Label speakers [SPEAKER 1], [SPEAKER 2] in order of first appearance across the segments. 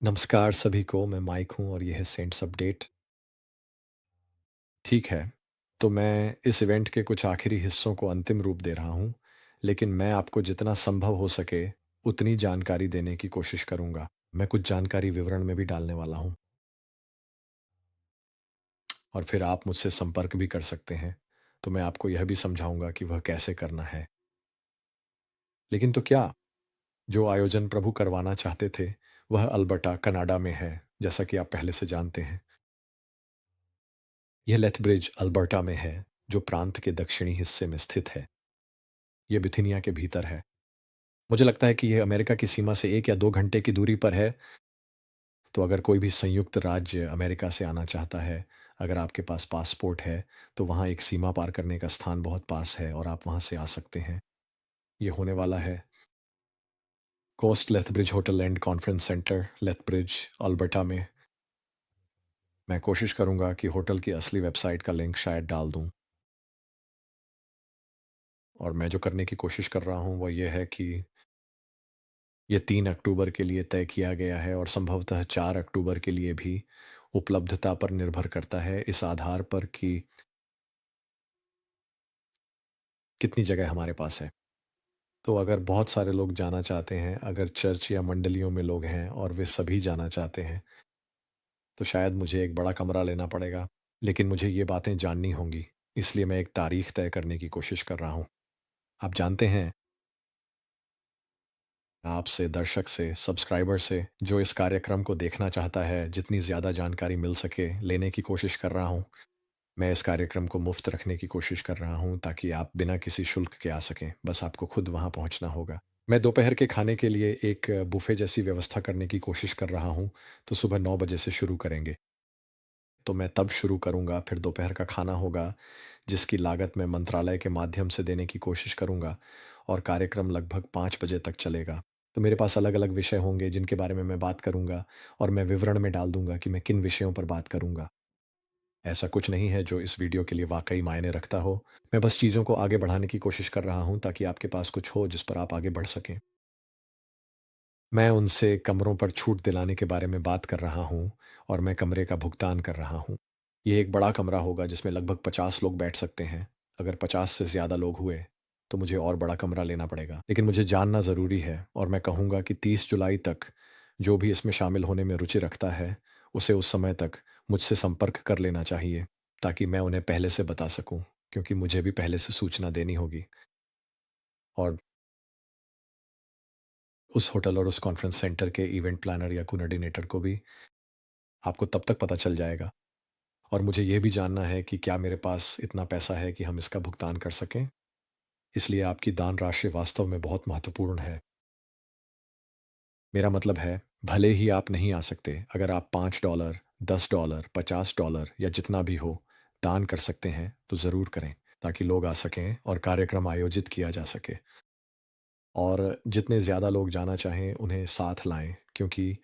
[SPEAKER 1] नमस्कार सभी को, मैं माइक हूँ और ये है सेंट्स अपडेट। ठीक है, तो मैं इस इवेंट के कुछ आखिरी हिस्सों को अंतिम रूप दे रहा हूँ, लेकिन मैं आपको जितना संभव हो सके उतनी जानकारी देने की कोशिश करूँगा। मैं कुछ जानकारी विवरण में भी डालने वाला हूँ और फिर आप मुझसे संपर्क भी कर सकते हैं, तो मैं आपको यह भी समझाऊँगा कि वह कैसे करना है। लेकिन तो क्या, जो आयोजन प्रभु करवाना चाहते थे, वह अल्बर्टा, कनाडा में है, जैसा कि आप पहले से जानते हैं। यह लेथब्रिज अल्बर्टा में है, जो प्रांत के दक्षिणी हिस्से में स्थित है। ये बिथिनिया के भीतर है। मुझे लगता है कि यह अमेरिका की सीमा से 1 या 2 घंटे की दूरी पर है, तो अगर कोई भी संयुक्त राज्य अमेरिका से आना चाहता है, अगर आपके पास पासपोर्ट है, तो वहाँ एक सीमा पार करने का स्थान बहुत पास है और आप वहाँ से आ सकते हैं। ये होने वाला है Coast Lethbridge hotel and conference centre, Lethbridge, Alberta में। मैं कोशिश करूँगा कि होटल की असली वेबसाइट का लिंक शायद डाल दूँ, और मैं जो करने की कोशिश कर रहा हूँ, वह ये है कि ये 3 अक्टूबर के लिए तय किया गया है और संभवतः 4 अक्टूबर के लिए भी उपलब्धता पर निर्भर करता है, इस आधार पर कि कितनी जगह हमारे पास है। तो अगर बहुत सारे लोग जाना चाहते हैं, अगर चर्च या मंडलियों में लोग हैं और वे सभी जाना चाहते हैं, तो शायद मुझे एक बड़ा कमरा लेना पड़ेगा। लेकिन मुझे ये बातें जाननी होंगी, इसलिए मैं एक तारीख तय करने की कोशिश कर रहा हूँ। आप जानते हैं, आपसे, दर्शक से, सब्सक्राइबर से, जो इस कार्यक्रम को देखना चाहता है, जितनी ज़्यादा जानकारी मिल सके, लेने की कोशिश कर रहा हूँ। मैं इस कार्यक्रम को मुफ्त रखने की कोशिश कर रहा हूँ ताकि आप बिना किसी शुल्क के आ सकें, बस आपको खुद वहाँ पहुँचना होगा। मैं दोपहर के खाने के लिए एक बुफ़े जैसी व्यवस्था करने की कोशिश कर रहा हूँ, तो सुबह 9 बजे से शुरू करेंगे। तो मैं तब शुरू करूँगा, फिर दोपहर का खाना होगा, जिसकी लागत मैं मंत्रालय के माध्यम से देने की कोशिश करूँगा, और कार्यक्रम लगभग 5 बजे तक चलेगा। तो मेरे पास अलग-अलग विषय होंगे जिनके बारे में मैं बात करूँगा, और मैं विवरण में डाल दूँगा कि मैं किन विषयों पर बात करूँगा। ऐसा कुछ नहीं है जो इस वीडियो के लिए वाक़ई मायने रखता हो। मैं बस चीज़ों को आगे बढ़ाने की कोशिश कर रहा हूँ ताकि आपके पास कुछ हो जिस पर आप आगे बढ़ सकें। मैं उनसे कमरों पर छूट दिलाने के बारे में बात कर रहा हूँ, और मैं कमरे का भुगतान कर रहा हूँ। ये एक बड़ा कमरा होगा जिसमें लगभग 50 लोग बैठ सकते हैं। अगर 50 से ज़्यादा लोग हुए, तो मुझे और बड़ा कमरा लेना पड़ेगा। लेकिन मुझे जानना ज़रूरी है, और मैं कहूँगा कि 30 जुलाई तक जो भी इसमें शामिल होने में रुचि रखता है, उसे उस समय तक मुझसे संपर्क कर लेना चाहिए, ताकि मैं उन्हें पहले से बता सकूँ, क्योंकि मुझे भी पहले से सूचना देनी होगी। और उस होटल और उस कॉन्फ्रेंस सेंटर के इवेंट प्लानर या कोऑर्डिनेटर को भी आपको तब तक पता चल जाएगा। और मुझे ये भी जानना है कि क्या मेरे पास इतना पैसा है कि हम इसका भुगतान कर सकें। इसलिए आपकी दान राशि वास्तव में बहुत महत्वपूर्ण है। मेरा मतलब है, भले ही आप नहीं आ सकते, अगर आप $5, $10, $50 या जितना भी हो दान कर सकते हैं, तो ज़रूर करें, ताकि लोग आ सकें और कार्यक्रम आयोजित किया जा सके। और जितने ज़्यादा लोग जाना चाहें, उन्हें साथ लाएं, क्योंकि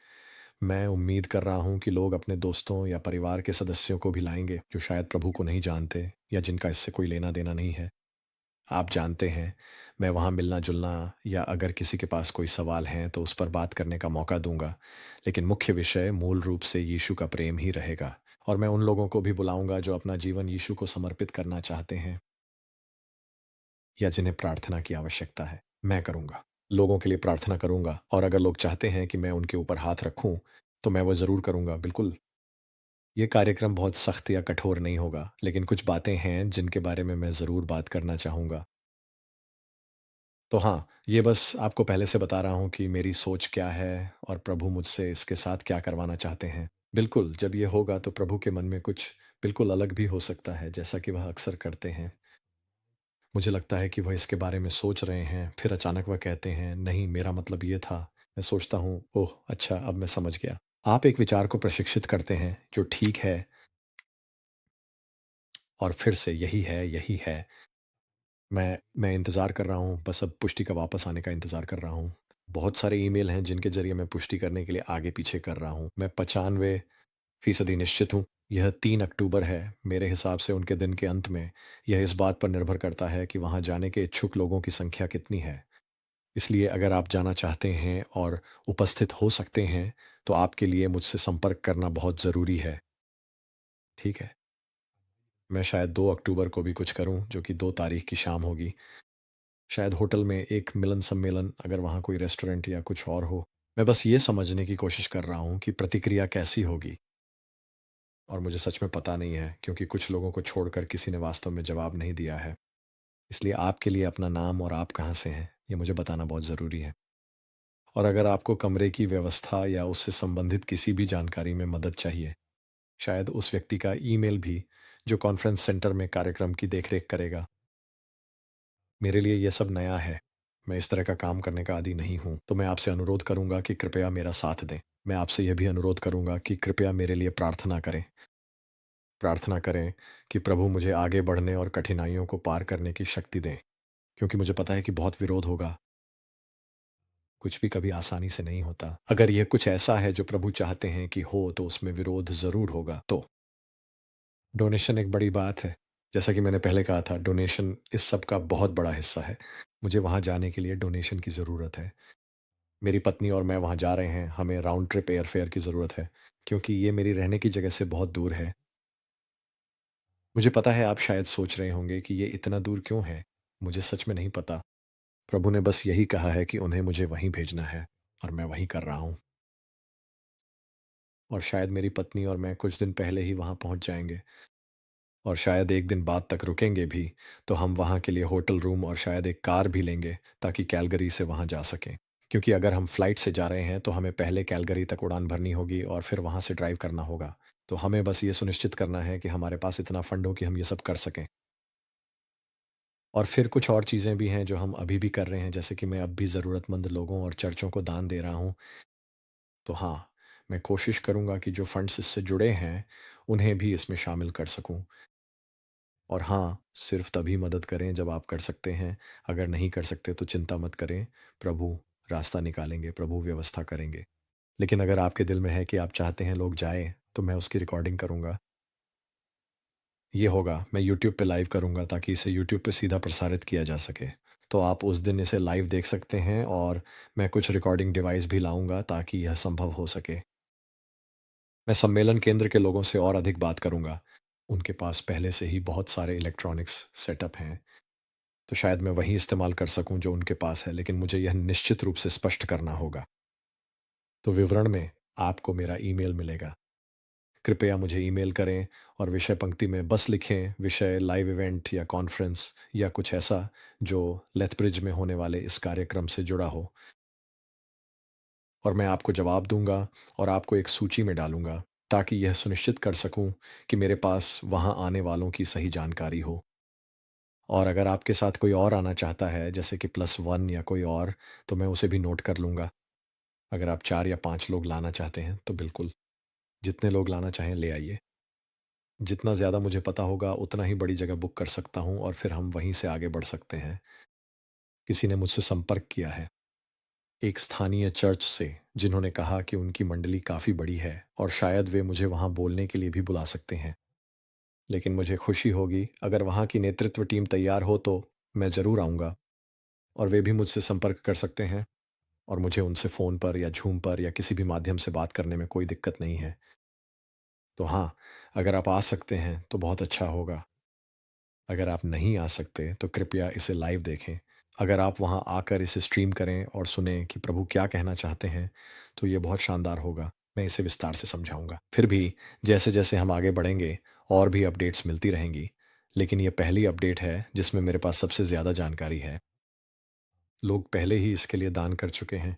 [SPEAKER 1] मैं उम्मीद कर रहा हूं कि लोग अपने दोस्तों या परिवार के सदस्यों को भी लाएंगे, जो शायद प्रभु को नहीं जानते या जिनका इससे कोई लेना देना नहीं है। आप जानते हैं, मैं वहाँ मिलना-जुलना या अगर किसी के पास कोई सवाल हैं तो उस पर बात करने का मौका दूँगा। लेकिन मुख्य विषय मूल रूप से यीशु का प्रेम ही रहेगा, और मैं उन लोगों को भी बुलाऊँगा जो अपना जीवन यीशु को समर्पित करना चाहते हैं या जिन्हें प्रार्थना की आवश्यकता है। मैं करूँगा। लोगों के लिए प्रार्थना करूँगा, और अगर लोग चाहते हैं कि मैं उनके ऊपर हाथ रखूँ, तो मैं वो ज़रूर करूँगा, बिल्कुल। ये कार्यक्रम बहुत सख्त या कठोर नहीं होगा, लेकिन कुछ बातें हैं जिनके बारे में मैं ज़रूर बात करना चाहूँगा। तो हाँ, ये बस आपको पहले से बता रहा हूँ कि मेरी सोच क्या है और प्रभु मुझसे इसके साथ क्या करवाना चाहते हैं। बिल्कुल, जब ये होगा तो प्रभु के मन में कुछ बिल्कुल अलग भी हो सकता है, जैसा कि वह अक्सर करते हैं। मुझे लगता है कि वह इसके बारे में सोच रहे हैं, फिर अचानक वह कहते हैं, "नहीं, मेरा मतलब ये था।" मैं सोचता हूँ, "ओह! अच्छा, अब मैं समझ गया।" आप एक विचार को प्रशिक्षित करते हैं, जो ठीक है, और फिर से यही है, यही है। मैं इंतज़ार कर रहा हूँ, बस अब पुष्टि का वापस आने का इंतज़ार कर रहा हूँ। बहुत सारे ईमेल हैं जिनके ज़रिए मैं पुष्टि करने के लिए आगे-पीछे कर रहा हूँ। मैं 95% निश्चित हूँ। यह 3 अक्टूबर है। मेरे हिसाब से उनके दिन के अंत में यह इस बात पर निर्भर करता है कि वहाँ जाने के इच्छुक लोगों की संख्या कितनी है। इसलिए अगर आप जाना चाहते हैं और उपस्थित हो सकते हैं, तो आपके लिए मुझसे संपर्क करना बहुत ज़रूरी है, ठीक है? मैं शायद 2 अक्टूबर को भी कुछ करूँ, जो कि 2 तारीख की शाम होगी। शायद होटल में एक मिलन सम्मेलन, अगर वहाँ कोई रेस्टोरेंट या कुछ और हो। मैं बस ये समझने की कोशिश कर रहा हूँ कि प्रतिक्रिया कैसी होगी, और मुझे सच में पता नहीं है, क्योंकि कुछ लोगों को छोड़कर किसी ने वास्तव में जवाब नहीं दिया है। इसलिए आपके लिए अपना नाम और आप कहाँ से हैं, ये मुझे बताना बहुत ज़रूरी है। और अगर आपको कमरे की व्यवस्था या उससे संबंधित किसी भी जानकारी में मदद चाहिए, शायद उस व्यक्ति का ईमेल भी, जो कॉन्फ्रेंस सेंटर में कार्यक्रम की देखरेख करेगा। मेरे लिए ये सब नया है। मैं इस तरह का काम करने का आदी नहीं हूँ, तो मैं आपसे अनुरोध करूँगा कि कृपया मेरा साथ दें। मैं आपसे यह भी अनुरोध करूँगा कि कृपया मेरे लिए प्रार्थना करें। प्रार्थना करें कि प्रभु मुझे आगे बढ़ने और कठिनाइयों को पार करने की शक्ति दें, क्योंकि मुझे पता है कि बहुत विरोध होगा। कुछ भी कभी आसानी से नहीं होता। अगर यह कुछ ऐसा है जो प्रभु चाहते हैं कि हो, तो उसमें विरोध ज़रूर होगा। तो डोनेशन एक बड़ी बात है। जैसा कि मैंने पहले कहा था, डोनेशन इस सब का बहुत बड़ा हिस्सा है। मुझे वहाँ जाने के लिए डोनेशन की ज़रूरत है। मेरी पत्नी और मैं वहाँ जा रहे हैं, हमें राउंड ट्रिप एयरफेयर की ज़रूरत है, क्योंकि ये मेरी रहने की जगह से बहुत दूर है। मुझे पता है आप शायद सोच रहे होंगे कि ये इतना दूर क्यों है? मुझे सच में नहीं पता। प्रभु ने बस यही कहा है कि उन्हें मुझे वहीं भेजना है, और मैं वहीं कर रहा हूँ। और शायद मेरी पत्नी और मैं कुछ दिन पहले ही वहाँ पहुँच जाएँगे, और शायद 1 दिन बाद तक रुकेंगे भी, तो हम वहाँ के लिए होटल रूम और शायद एक कार भी लेंगे, ताकि कैलगरी से वहाँ जा सकें। क्योंकि अगर हम फ्लाइट से जा रहे हैं, तो हमें पहले कैलगरी तक उड़ान भरनी होगी और फिर वहाँ से ड्राइव करना होगा। तो हमें बस ये सुनिश्चित करना है कि हमारे पास इतना फंड हो कि हम ये सब कर सकें। और फिर कुछ और चीज़ें भी हैं जो हम अभी भी कर रहे हैं, जैसे कि मैं अब भी ज़रूरतमंद लोगों और चर्चों को दान दे रहा हूँ। तो हाँ, मैं कोशिश करूँगा कि जो फंड्स इससे जुड़े हैं, उन्हें भी इसमें शामिल कर सकूँ। और हाँ, सिर्फ़ तभी मदद करें जब आप कर सकते हैं। अगर नहीं कर सकते तो चिंता मत करें, प्रभु रास्ता निकालेंगे, प्रभु व्यवस्था करेंगे। लेकिन अगर आपके दिल में है कि आप चाहते हैं लोग जाएँ, तो मैं उसकी रिकॉर्डिंग करूँगा। ये होगा, मैं यूट्यूब पे लाइव करूँगा, ताकि इसे यूट्यूब पे सीधा प्रसारित किया जा सके। तो आप उस दिन इसे लाइव देख सकते हैं, और मैं कुछ रिकॉर्डिंग डिवाइस भी लाऊँगा ताकि यह संभव हो सके। मैं सम्मेलन केंद्र के लोगों से और अधिक बात करूँगा। उनके पास पहले से ही बहुत सारे इलेक्ट्रॉनिक्स सेटअप हैं, तो शायद मैं वही इस्तेमाल कर सकूँ जो उनके पास है, लेकिन मुझे यह निश्चित रूप से स्पष्ट करना होगा। तो विवरण में आपको मेरा ईमेल मिलेगा। कृपया मुझे ईमेल करें, और विषय पंक्ति में बस लिखें विषय लाइव इवेंट या कॉन्फ्रेंस या कुछ ऐसा जो लेथब्रिज में होने वाले इस कार्यक्रम से जुड़ा हो, और मैं आपको जवाब दूंगा और आपको एक सूची में डालूंगा, ताकि यह सुनिश्चित कर सकूं कि मेरे पास वहां आने वालों की सही जानकारी हो। और अगर आपके साथ कोई और आना चाहता है, जैसे कि +1 या कोई और, तो मैं उसे भी नोट कर लूंगा। अगर आप 4 या 5 लोग लाना चाहते हैं, तो बिल्कुल, जितने लोग लाना चाहें ले आइए। जितना ज़्यादा मुझे पता होगा, उतना ही बड़ी जगह बुक कर सकता हूँ, और फिर हम वहीं से आगे बढ़ सकते हैं। किसी ने मुझसे संपर्क किया है, एक स्थानीय चर्च से, जिन्होंने कहा कि उनकी मंडली काफ़ी बड़ी है और शायद वे मुझे वहाँ बोलने के लिए भी बुला सकते हैं। लेकिन मुझे खुशी होगी अगर वहाँ की नेतृत्व टीम तैयार हो, तो मैं ज़रूर आऊँगा, और वे भी मुझसे संपर्क कर सकते हैं, और मुझे उनसे फ़ोन पर या ज़ूम पर या किसी भी माध्यम से बात करने में कोई दिक्कत नहीं है। तो हाँ, अगर आप आ सकते हैं तो बहुत अच्छा होगा। अगर आप नहीं आ सकते, तो कृपया इसे लाइव देखें। अगर आप वहां आकर इसे स्ट्रीम करें और सुनें कि प्रभु क्या कहना चाहते हैं, तो ये बहुत शानदार होगा। मैं इसे विस्तार से समझाऊंगा। फिर भी जैसे जैसे हम आगे बढ़ेंगे, और भी अपडेट्स मिलती रहेंगी। लेकिन ये पहली अपडेट है जिसमें मेरे पास सबसे ज़्यादा जानकारी है। लोग पहले ही इसके लिए दान कर चुके हैं,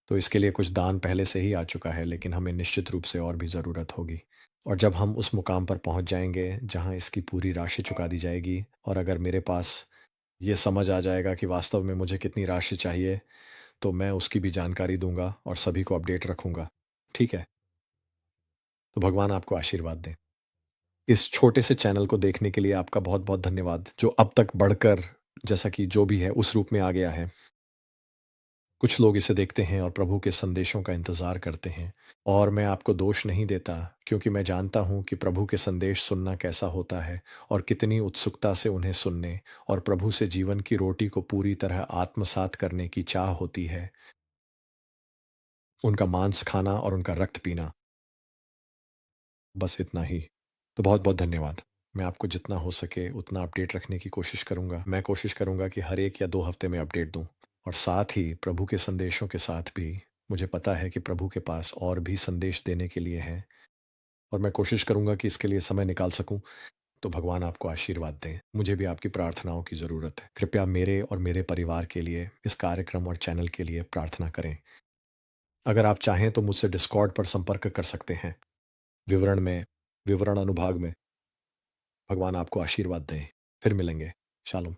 [SPEAKER 1] तो इसके लिए कुछ दान पहले से ही आ चुका है, लेकिन हमें निश्चित रूप से और भी ज़रूरत होगी। और जब हम उस मुकाम पर पहुंच जाएंगे जहां इसकी पूरी राशि चुका दी जाएगी, और अगर मेरे पास ये समझ आ जाएगा कि वास्तव में मुझे कितनी राशि चाहिए, तो मैं उसकी भी जानकारी दूंगा और सभी को अपडेट रखूंगा। ठीक है? तो भगवान आपको आशीर्वाद दें। इस छोटे से चैनल को देखने के लिए आपका बहुत बहुत धन्यवाद, जो अब तक बढ़कर, जैसा कि जो भी है, उस रूप में आ गया है। कुछ लोग इसे देखते हैं और प्रभु के संदेशों का इंतज़ार करते हैं, और मैं आपको दोष नहीं देता, क्योंकि मैं जानता हूँ कि प्रभु के संदेश सुनना कैसा होता है और कितनी उत्सुकता से उन्हें सुनने और प्रभु से जीवन की रोटी को पूरी तरह आत्मसात करने की चाह होती है, उनका मांस खाना और उनका रक्त पीना। बस इतना ही। तो बहुत-बहुत धन्यवाद। मैं आपको जितना हो सके उतना अपडेट रखने की कोशिश करूँगा। मैं कोशिश करूँगा कि हर 1 या 2 हफ़्ते में अपडेट दूँ, और साथ ही प्रभु के संदेशों के साथ भी मुझे पता है कि प्रभु के पास और भी संदेश देने के लिए हैं, और मैं कोशिश करूँगा कि इसके लिए समय निकाल सकूँ। तो भगवान आपको आशीर्वाद दें। मुझे भी आपकी प्रार्थनाओं की ज़रूरत है। कृपया मेरे और मेरे परिवार के लिए, इस कार्यक्रम और चैनल के लिए प्रार्थना करें। अगर आप चाहें तो मुझसे डिस्कॉर्ड पर संपर्क कर सकते हैं। विवरण में विवरण अनुभाग में। भगवान आपको आशीर्वाद दें। फिर मिलेंगे। शालोम।